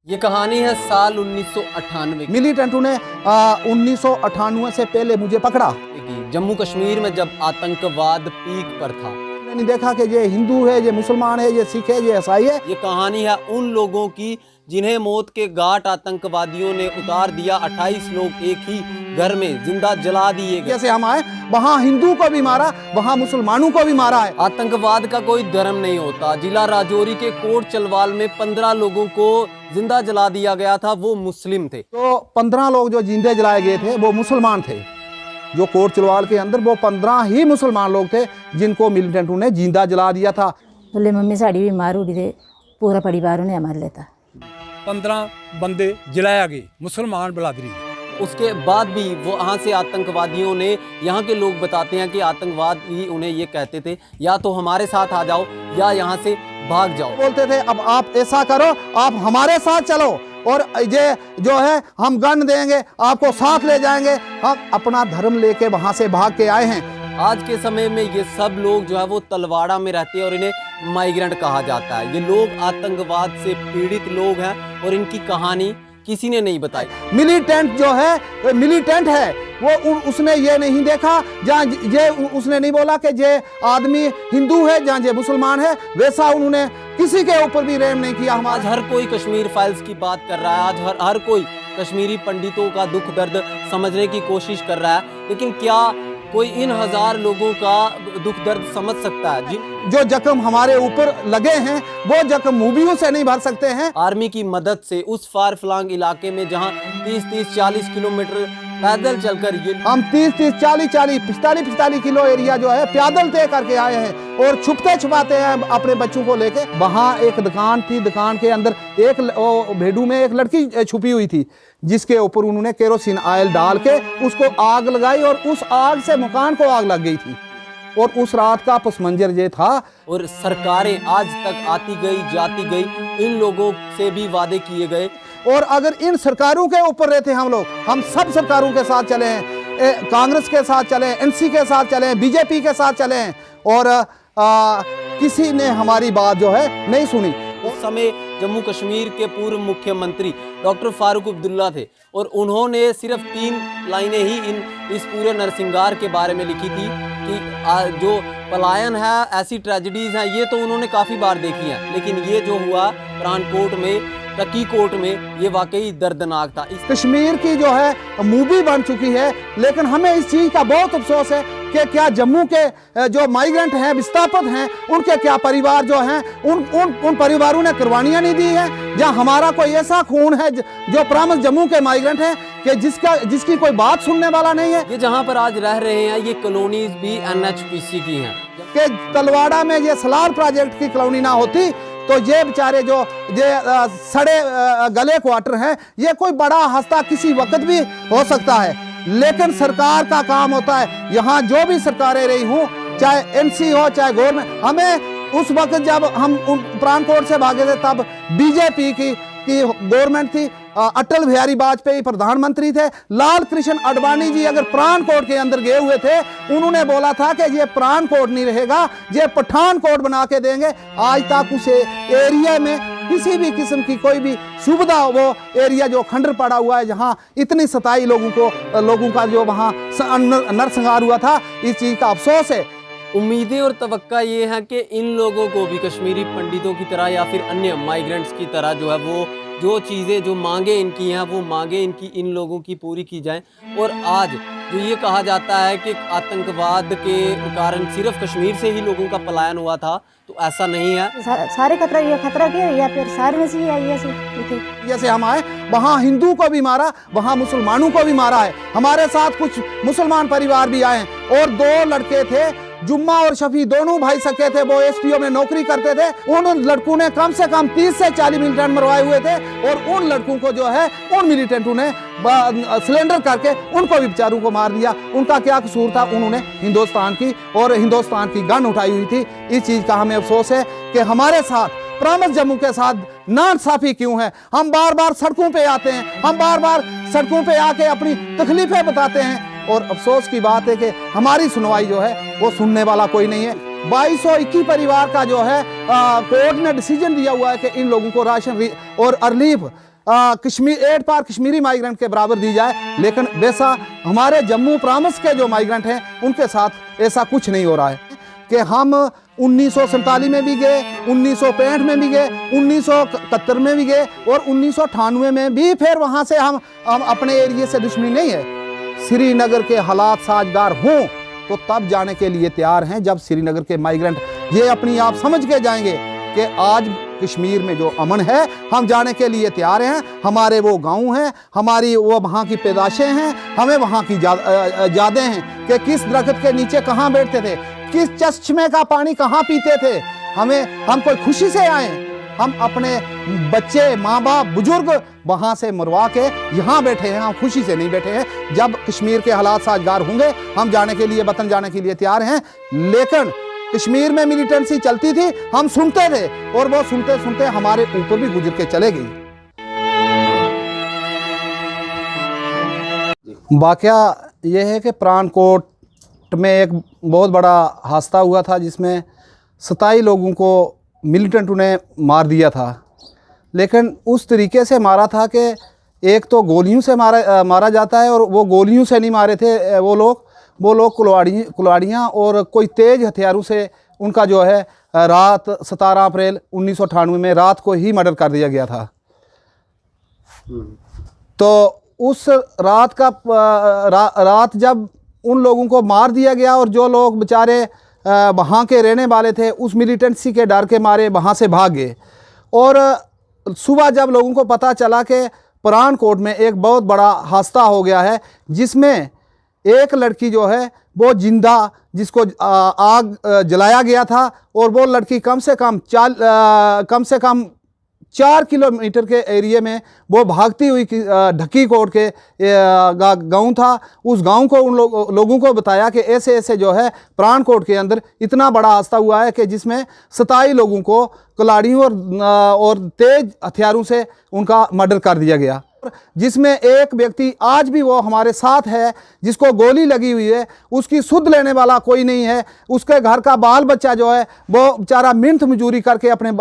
ये कहानी है साल 1998 मिलिटेंटों ने 1998 से पहले मुझे पकड़ा। की। जम्मू कश्मीर में जब आतंकवाद पीक पर था, मैंने देखा कि ये हिंदू है, ये मुसलमान है, ये सिख है, ये ईसाई है। ये कहानी है उन लोगों की जिन्हें मौत के घाट आतंकवादियों ने उतार दिया। 28 लोग एक ही घर में जिंदा जला दिए गए। जैसे हम आए, वहाँ हिंदू को भी मारा, वहाँ मुसलमानों को भी मारा है। आतंकवाद का कोई धर्म नहीं होता। जिला राजौरी के कोट चलवाल में 15 लोगों को जिंदा जला दिया गया था, वो मुस्लिम थे। तो 15 लोग जो जिंदे जलाए गए थे वो मुसलमान थे। जो कोट चलवाल के अंदर वो 15 ही मुसलमान लोग थे जिनको मिलिटेंटों ने जिंदा जला दिया था। बोले मम्मी साड़ी भी मार उड़ी थे, पूरा परिवार उन्हें हमारे लेता। 15 बंदे जलाया गए मुसलमान बलादरी। उसके बाद भी वो वहाँ से आतंकवादियों ने, यहाँ के लोग बताते हैं कि आतंकवादी उन्हें ये कहते थे, या तो हमारे साथ आ जाओ या यहाँ से भाग जाओ। बोलते थे अब आप ऐसा करो, आप हमारे साथ चलो और ये जो है हम गन देंगे, आपको साथ ले जाएंगे। हम अपना धर्म लेके वहाँ से भाग के आए हैं। आज के समय में ये सब लोग जो है वो तलवाड़ा में रहते हैं और इन्हें माइग्रेंट कहा जाता है। ये लोग आतंकवाद से पीड़ित लोग हैं और इनकी कहानी किसी ने नहीं बताई। मिलिटेंट जो है, मिलिटेंट है वो उसने ये नहीं देखा, जहाँ ये उसने नहीं बोला कि ये आदमी हिंदू है, जहाँ ये मुसलमान है, वैसा उन्होंने किसी के ऊपर भी रहम नहीं किया। आज हर कोई कश्मीर फाइल्स की बात कर रहा है। आज हर कोई कश्मीरी पंडितों का दुख दर्द समझने की कोशिश कर रहा है, लेकिन क्या कोई इन 1000 लोगों का दुख दर्द समझ सकता है? जो जख्म हमारे ऊपर लगे हैं वो जख्म मूवियों से नहीं भर सकते हैं। आर्मी की मदद से उस फार फ्लांग इलाके में जहां 30-40 किलोमीटर पैदल चलकर ये हम 30-40, 45 किलो एरिया जो है पैदल तय करके आए हैं और छुपते छुपाते हैं अपने बच्चों को लेके। वहाँ एक दुकान थी, दुकान के अंदर एक भेड़ू में एक लड़की छुपी हुई थी, जिसके ऊपर उन्होंने केरोसिन ऑयल डाल के उसको आग लगाई और उस आग से मकान को आग लग गई थी। और उस रात का पस मंजर ये था। और सरकारें आज तक आती गई जाती गई, इन लोगों से भी वादे किए गए। और अगर इन सरकारों के ऊपर रहते हम लोग, हम सब सरकारों के साथ चले हैं, कांग्रेस के साथ चले, एनसी के साथ चले, बीजेपी के साथ चले, और किसी ने हमारी बात जो है नहीं सुनी। उस समय जम्मू कश्मीर के पूर्व मुख्यमंत्री डॉक्टर फारूक अब्दुल्ला थे और उन्होंने सिर्फ 3 लाइनें ही इस पूरे नरसिंगार के बारे में लिखी थी कि जो पलायन है, ऐसी ट्रेजेडीज हैं, ये तो उन्होंने काफ़ी बार देखी हैं, लेकिन ये जो हुआ पठानकोट में, टकी कोट में, ये वाकई दर्दनाक था। कश्मीर की जो है मूवी बन चुकी है, लेकिन हमें इस चीज़ का बहुत अफसोस है कि क्या जम्मू के जो माइग्रेंट हैं, विस्थापित हैं, उनके क्या परिवार जो हैं, उन परिवारों ने कुर्बानियां नहीं दी हैं। जहां हमारा कोई ऐसा खून है जो प्रामस जम्मू के माइग्रेंट हैं कि जिसकी कोई बात सुनने वाला नहीं है। ये जहां पर आज रह रहे हैं, ये कॉलोनीज भी NHPC की हैं। कि तलवाड़ा में ये सलार प्रोजेक्ट की कॉलोनी ना होती तो ये बेचारे जो ये सड़े गले क्वार्टर हैं, ये कोई बड़ा हस्ता किसी वक्त भी हो सकता है। लेकिन सरकार का काम होता है, यहाँ जो भी सरकारें रही हूँ, चाहे एनसी हो चाहे गवर्नमेंट, हमें उस वक्त जब हम पठानकोट से भागे थे तब बीजेपी की गवर्नमेंट थी, अटल बिहारी वाजपेयी प्रधानमंत्री थे, लाल कृष्ण आडवाणी जी अगर पठानकोट के अंदर गए हुए थे, उन्होंने बोला था कि ये पठानकोट नहीं रहेगा, ये पठानकोट बना के देंगे। आज तक उस एरिया में किसी भी किस्म की कोई भी सुविधा, वो एरिया जो खंडर पड़ा हुआ है, जहाँ इतनी 27 लोगों का जो वहाँ नरसंहार हुआ था, इस चीज़ का अफसोस है। उम्मीदें और तवक्का ये है कि इन लोगों को भी कश्मीरी पंडितों की तरह या फिर अन्य माइग्रेंट्स की तरह जो है वो जो चीज़ें, जो मांगे इनकी हैं, वो मांगे इनकी इन लोगों की पूरी की जाएं। और आज जो ये कहा जाता है कि आतंकवाद के कारण सिर्फ कश्मीर से ही लोगों का पलायन हुआ था, तो ऐसा नहीं है। सारे खतरा क्या या फिर सारे में से ही आई ऐसे। जैसे हम आए, वहाँ हिंदू को भी मारा, वहाँ मुसलमानों को भी मारा है। हमारे साथ कुछ मुसलमान परिवार भी आए हैं और 2 लड़के थे, जुम्मा और शफी, दोनों भाई सके थे, वो SPO में नौकरी करते थे। उन लड़कों ने कम से कम 30 से 40 मिलिटेंट मरवाए हुए थे और उन लड़कों को जो है उन मिलिटेंटों ने सिलेंडर करके उनको भी बेचारों को मार दिया। उनका क्या कसूर था? उन्होंने हिंदुस्तान की गन उठाई हुई थी। इस चीज़ का हमें अफसोस है कि हमारे साथ प्रामस जम्मू के साथ नाइंसाफी क्यों है। हम बार बार सड़कों पे आते हैं, हम बार बार सड़कों पे आके अपनी तकलीफें बताते हैं, और अफसोस की बात है कि हमारी सुनवाई जो है वो सुनने वाला कोई नहीं है। 2221 परिवार का जो है कोर्ट ने डिसीजन दिया हुआ है कि इन लोगों को राशन और रिलीफ कश्मीर 8 पार कश्मीरी माइग्रेंट के बराबर दी जाए, लेकिन वैसा हमारे जम्मू प्रांत के जो माइग्रेंट हैं उनके साथ ऐसा कुछ नहीं हो रहा है कि हम 1947 में भी गए, 1965 में भी गए, 1971 में भी गए और 1998 में भी फिर वहाँ से हम अपने एरिए से दुश्मनी नहीं है। श्रीनगर के हालात साजगार हों तो तब जाने के लिए तैयार हैं, जब श्रीनगर के माइग्रेंट ये अपनी आप समझ के जाएंगे कि आज कश्मीर में जो अमन है, हम जाने के लिए तैयार हैं। हमारे वो गांव हैं, हमारी वो वहाँ की पैदाशें हैं, हमें वहाँ की यादें हैं कि किस दरख्त के नीचे कहाँ बैठते थे, किस चश्मे का पानी कहाँ पीते थे। हम कोई खुशी से आए, हम अपने बच्चे, माँ बाप, बुजुर्ग वहाँ से मरवा के यहाँ बैठे हैं, हम खुशी से नहीं बैठे हैं। जब कश्मीर के हालात साजगार होंगे हम जाने के लिए, वतन जाने के लिए तैयार हैं। लेकिन कश्मीर में मिलिटेंसी चलती थी, हम सुनते थे और वो सुनते सुनते हमारे ऊपर भी गुजर के चले गई। वाकया यह है कि पठानकोट में एक बहुत बड़ा हादसा हुआ था जिसमें 27 लोगों को मिलिटेंट उन्हें मार दिया था। लेकिन उस तरीके से मारा था कि एक तो गोलियों से मारा जाता है, और वो गोलियों से नहीं मारे थे वो लोग कुल्हाड़ियाँ और कोई तेज़ हथियारों से उनका जो है रात 17 अप्रैल 1998 में रात को ही मर्डर कर दिया गया था। तो उस रात का रात जब उन लोगों को मार दिया गया और जो लोग बेचारे वहाँ के रहने वाले थे उस मिलिटेंसी के डर के मारे वहाँ से भाग गए। और सुबह जब लोगों को पता चला कि पठानकोट में एक बहुत बड़ा हादसा हो गया है, जिसमें एक लड़की जो है वो जिंदा, जिसको आग जलाया गया था, और वो लड़की कम से कम 4 किलोमीटर के एरिए में वो भागती हुई ढक्की कोट के गांव था। उस गांव को उन लोगों को बताया कि ऐसे ऐसे जो है पठानकोट के अंदर इतना बड़ा हादसा हुआ है कि जिसमें 27 लोगों को कुल्हाड़ियों और तेज हथियारों से उनका मर्डर कर दिया गया, जिसमें एक व्यक्ति आज भी वो हमारे साथ है जिसको गोली लगी हुई है, उसकी सुध लेने वाला कोई नहीं है। उसके घर का बाल बच्चा जो है वो बेचारा मिहनत मजूरी करके अपने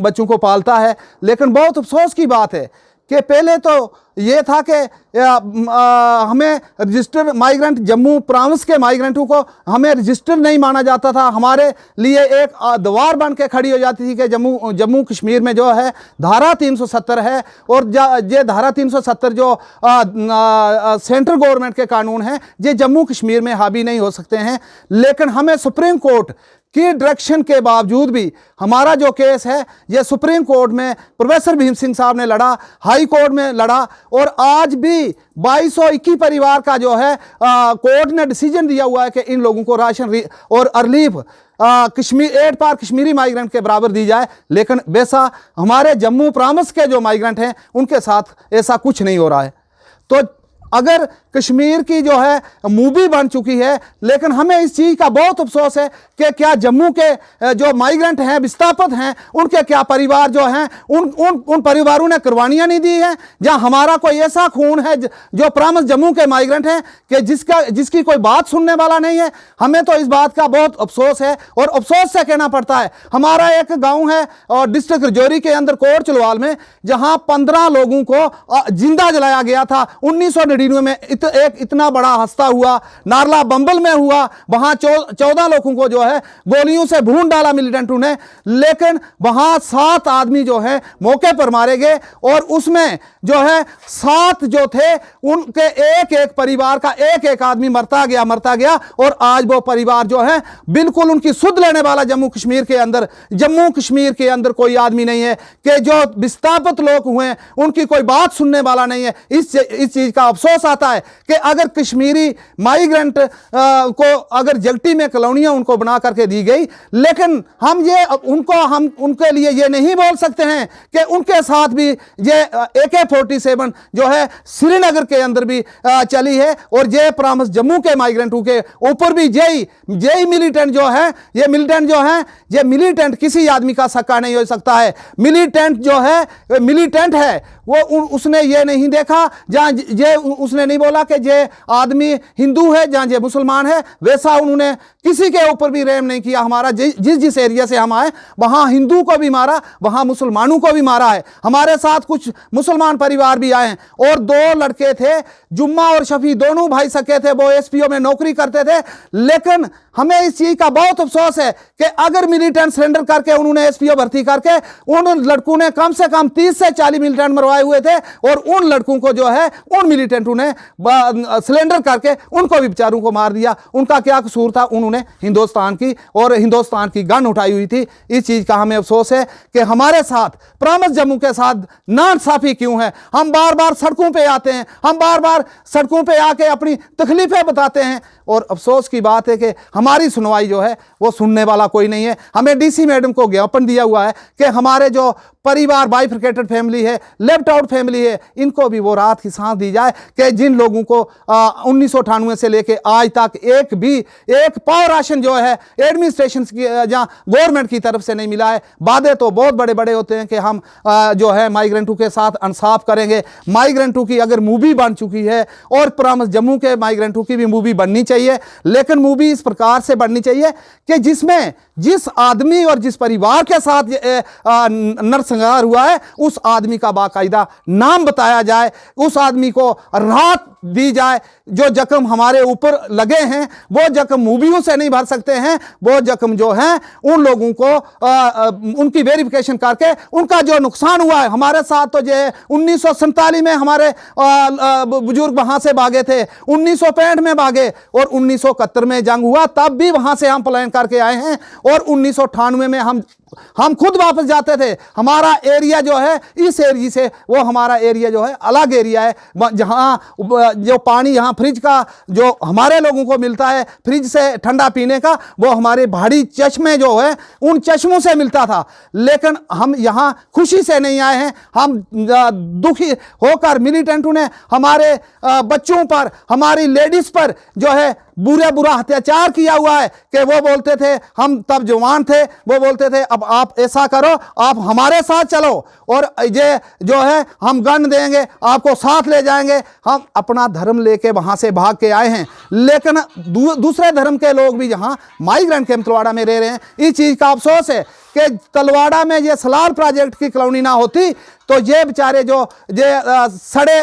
बच्चों को पालता है। लेकिन बहुत अफसोस की बात है कि पहले तो ये था कि हमें रजिस्टर माइग्रेंट, जम्मू प्रांत के माइग्रेंटों को हमें रजिस्टर नहीं माना जाता था। हमारे लिए एक दीवार बन के खड़ी हो जाती थी कि जम्मू कश्मीर में जो है धारा 370 है, और ये धारा 370 जो सेंट्रल गवर्नमेंट के कानून हैं, ये जम्मू कश्मीर में हावी नहीं हो सकते हैं। लेकिन हमें सुप्रीम कोर्ट की डायरेक्शन के बावजूद भी हमारा जो केस है ये सुप्रीम कोर्ट में प्रोफेसर भीम सिंह साहब ने लड़ा, हाई कोर्ट में लड़ा, और आज भी 2221 परिवार का जो है कोर्ट ने डिसीजन दिया हुआ है कि इन लोगों को राशन और रिलीफ कश्मीर 8 पार कश्मीरी माइग्रेंट के बराबर दी जाए। लेकिन वैसा हमारे जम्मू प्रांत के जो माइग्रेंट हैं उनके साथ ऐसा कुछ नहीं हो रहा है। तो अगर कश्मीर की जो है मूवी बन चुकी है, लेकिन हमें इस चीज़ का बहुत अफसोस है कि क्या जम्मू के जो माइग्रेंट हैं, विस्थापित हैं, उनके क्या परिवार जो हैं उन परिवारों ने कुर्बानियाँ नहीं दी हैं, जहाँ हमारा कोई ऐसा खून है जो प्रांत जम्मू के माइग्रेंट हैं कि जिसकी कोई बात सुनने वाला नहीं है। हमें तो इस बात का बहुत अफसोस है, और अफसोस से कहना पड़ता है। हमारा एक गाँव है और डिस्ट्रिक्ट रजौरी के अंदर कोट चलवाल में, जहाँ 15 लोगों को जिंदा जलाया गया था। 1999 में एक इतना बड़ा हादसा हुआ, नारला बंबल में हुआ, वहां 14 लोगों को जो है गोलियों से भून डाला मिलिटेंटों ने। लेकिन वहां 7 आदमी जो है मौके पर मारे गए, और उसमें जो है 7 जो थे उनके एक परिवार का एक आदमी मरता गया। और आज वो परिवार जो है बिल्कुल उनकी सुध लेने वाला जम्मू कश्मीर के अंदर कोई आदमी नहीं है, कि जो विस्थापित लोग हुए उनकी कोई बात सुनने वाला नहीं है। इस चीज का अफसोस आता है कि अगर कश्मीरी माइग्रेंट को अगर जगटी में कॉलोनियां उनको बना करके दी गई, लेकिन हम उनके लिए ये नहीं बोल सकते हैं कि उनके साथ भी ये AK-47 जो है श्रीनगर के अंदर भी चली है, और ये प्रांत जम्मू के माइग्रेंटों के ऊपर भी जेई मिलिटेंट ये मिलिटेंट किसी आदमी का सक्का नहीं हो सकता है। मिलिटेंट है वो उसने ये नहीं देखा जहाँ ये उसने नहीं बोला कि ये आदमी हिंदू है या ये मुसलमान है, वैसा उन्होंने किसी के ऊपर भी रहम नहीं किया। हमारा जिस जिस एरिया से हम आए वहाँ हिंदू को भी मारा, वहाँ मुसलमानों को भी मारा है। हमारे साथ कुछ मुसलमान परिवार भी आए हैं और 2 लड़के थे, जुम्मा और शफी, दोनों भाई सके थे, वो एसपीओ में नौकरी करते थे। लेकिन हमें इस चीज का बहुत अफसोस है कि अगर मिलिटेंट सरेंडर करके उन्होंने एसपीओ भर्ती करके, उन लड़कों ने कम से कम 30 से 40 मिलिटेंट मरवाए हुए थे और उन लड़कों को जो है उन मिलिटेंटों ने सरेंडर करके उनको भी बेचारों को मार दिया। उनका क्या कसूर था? उन्होंने हिंदुस्तान की गन उठाई हुई थी। इस चीज का हमें अफसोस है कि हमारे साथ प्रॉमिस जम्मू के साथ नाइंसाफी क्यों है। हम बार बार सड़कों पे आते हैं, हम बार बार सड़कों पे आके अपनी तकलीफें बताते हैं और अफसोस की बात है कि हमारी सुनवाई जो है वो सुनने वाला कोई नहीं है। हमें डीसी मैडम को ज्ञापन दिया हुआ है कि हमारे जो परिवार बाइफरकेटेड फैमिली है, लेफ्ट आउट फैमिली है, इनको भी वो रात की सांस दी जाए कि जिन लोगों को 1998 से लेके आज तक एक पाव राशन जो है एडमिनिस्ट्रेशन की या गवर्नमेंट की तरफ से नहीं मिला है। वादे तो बहुत बड़े बड़े होते हैं कि हम जो है माइग्रेंटों के साथ इंसाफ करेंगे। माइग्रेंटों की अगर मूवी बन चुकी है और प्रॉमिस जम्मू के माइग्रेंटों की भी मूवी बननी चाहिए, लेकिन मूवी इस प्रकार से बननी चाहिए कि जिसमें जिस आदमी और जिस परिवार के साथ नरसंहार हुआ है उस आदमी का बाकायदा नाम बताया जाए, उस आदमी को राहत दी जाए। जो जख्म हमारे ऊपर लगे हैं वो जख्म मूवियों से नहीं भर सकते हैं, वो जख्म जो हैं उन लोगों को उनकी वेरिफिकेशन करके उनका जो नुकसान हुआ है। हमारे साथ तो जो 1947 में हमारे बुजुर्ग वहां से भागे थे, 1965 में भागे और 1971 में जंग हुआ तब भी वहां से हम पलायन करके आए हैं और 1998 में हम खुद वापस जाते थे। हमारा एरिया जो है इस एरिया से वो हमारा एरिया जो है अलग एरिया है, जहाँ जो पानी यहाँ फ्रिज का जो हमारे लोगों को मिलता है फ्रिज से ठंडा पीने का, वो हमारे भाड़ी चश्मे जो है उन चश्मों से मिलता था। लेकिन हम यहाँ खुशी से नहीं आए हैं, हम दुखी होकर मिलिटेंटों ने हमारे बच्चों पर, हमारी लेडीज पर जो है बुरा अत्याचार किया हुआ है कि वो बोलते थे, हम तब जवान थे, वो बोलते थे अब आप ऐसा करो, आप हमारे साथ चलो और ये जो है हम गन देंगे, आपको साथ ले जाएंगे। हम अपना धर्म लेके वहां से भाग के आए हैं, लेकिन दूसरे धर्म के लोग भी यहाँ माइग्रेंट कैंप तलवाड़ा में रह रहे हैं। इस चीज का अफसोस है कि तलवाड़ा में ये सलार प्रोजेक्ट की कॉलोनी ना होती तो ये बेचारे जो ये सड़े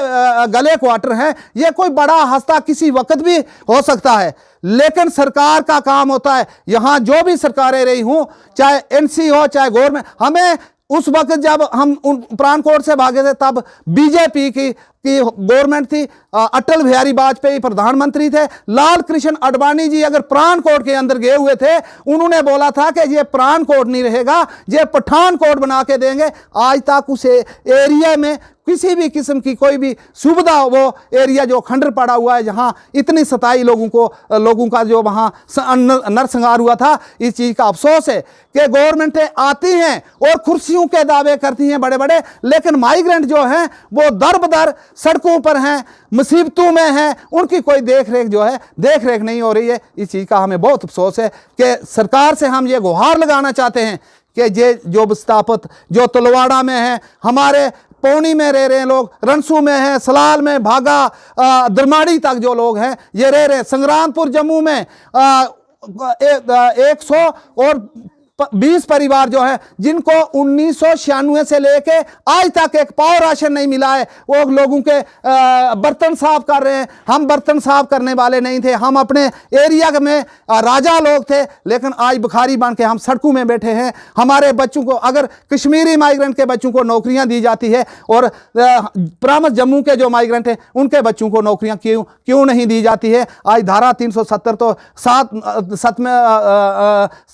गले क्वार्टर हैं ये कोई बड़ा हस्ता किसी वक्त भी हो सकता है। लेकिन सरकार का काम होता है, यहाँ जो भी सरकारें रही हूँ, चाहे एनसी हो चाहे गवर्नमेंट, हमें उस वक्त जब हम पठानकोट से भागे थे तब बीजेपी की गवर्नमेंट थी, अटल बिहारी वाजपेयी प्रधानमंत्री थे, लाल कृष्ण आडवाणी जी अगर पठानकोट के अंदर गए हुए थे, उन्होंने बोला था कि ये पठानकोट नहीं रहेगा, ये पठानकोट बना के देंगे। आज तक उस एरिया में किसी भी किस्म की कोई भी सुविधा, वो एरिया जो खंडर पड़ा हुआ है जहां इतनी 27 लोगों का जो वहां नरसंहार हुआ था, इस चीज का अफसोस है कि गवर्नमेंटें आती हैं और कुर्सियों के दावे करती हैं बड़े बड़े, लेकिन माइग्रेंट जो हैं वो दर बदर सड़कों पर हैं, मुसीबतों में हैं, उनकी कोई देख रेख नहीं हो रही है। इस चीज का हमें बहुत अफसोस है कि सरकार से हम ये गुहार लगाना चाहते हैं कि ये जो विस्थापित जो तलवाड़ा में है, हमारे पौनी में रह रहे हैं लोग, रनसू में हैं, सलाल में, भागा, दरमाड़ी तक जो लोग हैं ये रह रहे हैं, संग्रामपुर जम्मू में 120 परिवार जो है जिनको 1996 से लेके आज तक एक पाव राशन नहीं मिला है, वो लोगों के बर्तन साफ कर रहे हैं। हम बर्तन साफ करने वाले नहीं थे, हम अपने एरिया में राजा लोग थे, लेकिन आज भिखारी बन के हम सड़कों में बैठे हैं। हमारे बच्चों को, अगर कश्मीरी माइग्रेंट के बच्चों को नौकरियां दी जाती है और प्रॉमिस जम्मू के जो माइग्रेंट हैं उनके बच्चों को नौकरियां क्यों नहीं दी जाती है? आज धारा 370 तो 7 में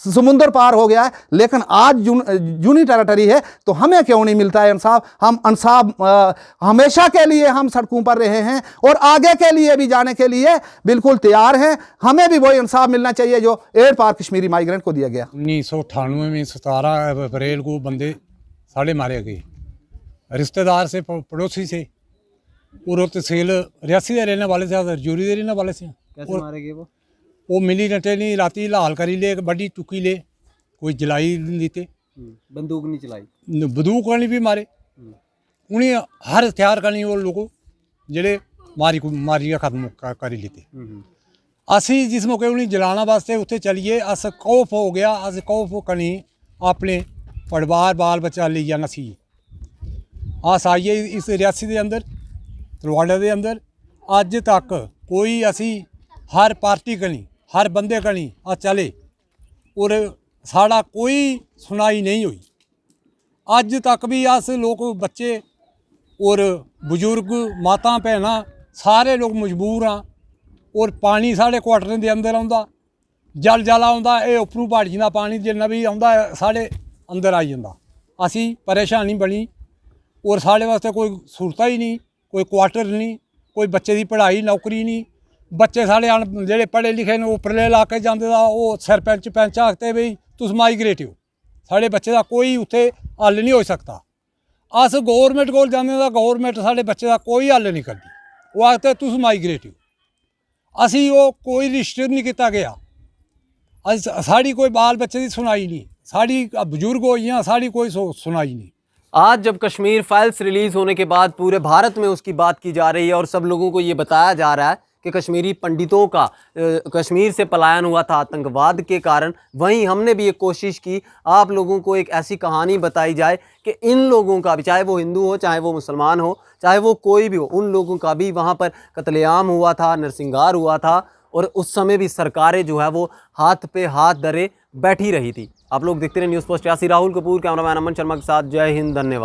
समुंदर पार हो गया है, लेकिन आज यूनी टेरिटरी है तो हमें क्यों नहीं मिलता है इंसाफ? हम इंसाफ हमेशा के लिए हम सड़कों पर रहे हैं और आगे के लिए भी जाने के लिए बिल्कुल तैयार हैं। हमें भी वही इंसाफ मिलना चाहिए जो एयर पार कश्मीरी माइग्रेंट को दिया गया। 1998 में 17 अप्रैल को बंदे साढ़े मारे गए, रिश्तेदार से, पड़ोसी से, और तहसील रियासी के रहने वाले से, रजौरी के रहने वाले से। कैसे मारे गए वो मिली नटे नहीं, राती लाल करी ले, बड़ी टुकी ले, कोई जलाई नहीं देते, बंदूक नहीं चलाई, बंदूक करनी भी मारे, उन्हें हर हथियार करनी वो लोगों जेड़े ਮਾਰੀਆ ਖਤਮ ਕਰ ਹੀ ਲਿੱਤੀ। ਅਸੀਂ ਜਿਸ ਮੌਕੇ ਉਹਨੂੰ ਜਲਾਉਣ ਵਾਸਤੇ ਉੱਥੇ ਚਲੀਏ, ਅਸ ਖੌਫ ਹੋ ਗਿਆ, ਅਸ ਖੌਫ ਕਣੀ ਆਪਣੇ ਪਰਿਵਾਰ ਬਾਲ ਬੱਚਾ ਲਈ ਜਾਣਾ ਸੀ। ਅਸ ਆਈਏ ਇਸ ਰਿਆਸਤ ਦੇ ਅੰਦਰ, ਤਲਵਾੜਾ ਦੇ ਅੰਦਰ, ਅੱਜ ਤੱਕ ਕੋਈ ਅਸੀਂ ਹਰ ਪਾਰਟੀ ਕਣੀ हर बंदे कनी आ चले और साड़ा कोई सुनाई नहीं हुई। अज तक भी अस लोग बच्चे और बुजुर्ग माता भैन सारे लोग मजबूर हाँ। और पानी साढ़े क्वार्टरें के अंदर आउंदा, जल आउंदा, ये उपरों पहाड़ी का पानी जिन्ना भी आउंदा साढ़े अंदर आई जांदा। असी परेशानी बनी और साढ़े वास्ते कोई सहूलत ही नहीं, कोई क्वार्टर नहीं, कोई बच्चे की पढ़ाई नौकरी नहीं। बच्चे साढ़े ਜਿਹੜੇ पढ़े लिखे ने उपरले इलाके जाते वो सरपंच पैंच आखते बई तुस माइग्रेट हो, साढ़े बच्चे का कोई उत्थे हल नहीं हो सकता। अस गौरमेंट कोल जाने दा गौरमेंट साढ़े बच्चे का कोई हल नहीं करती, वो आखते तुस माइग्रेट हो। असी वो कोई रजिस्टर नहीं किया गया, साड़ी कोई बाल बच्चे की सुनाई नहीं, साड़ी बजुर्ग हो गई साड़ी कोई सुनाई नहीं। आज जब कश्मीर फाइल्स रिलीज़ होने के बाद पूरे भारत में उसकी बात की जा रही है और सब लोगों को ये बताया जा रहा है कि कश्मीरी पंडितों का कश्मीर से पलायन हुआ था आतंकवाद के कारण, वहीं हमने भी एक कोशिश की आप लोगों को एक ऐसी कहानी बताई जाए कि इन लोगों का भी, चाहे वो हिंदू हो, चाहे वो मुसलमान हो, चाहे वो कोई भी हो, उन लोगों का भी वहाँ पर कत्लेआम हुआ था, नरसंहार हुआ था और उस समय भी सरकारें जो है वो हाथ पे हाथ धरे बैठी रही थी। आप लोग देखते रहे न्यूज़ पोस्ट। यासी राहुल कपूर, कैमरामैन अमन शर्मा के साथ। जय हिंद, धन्यवाद।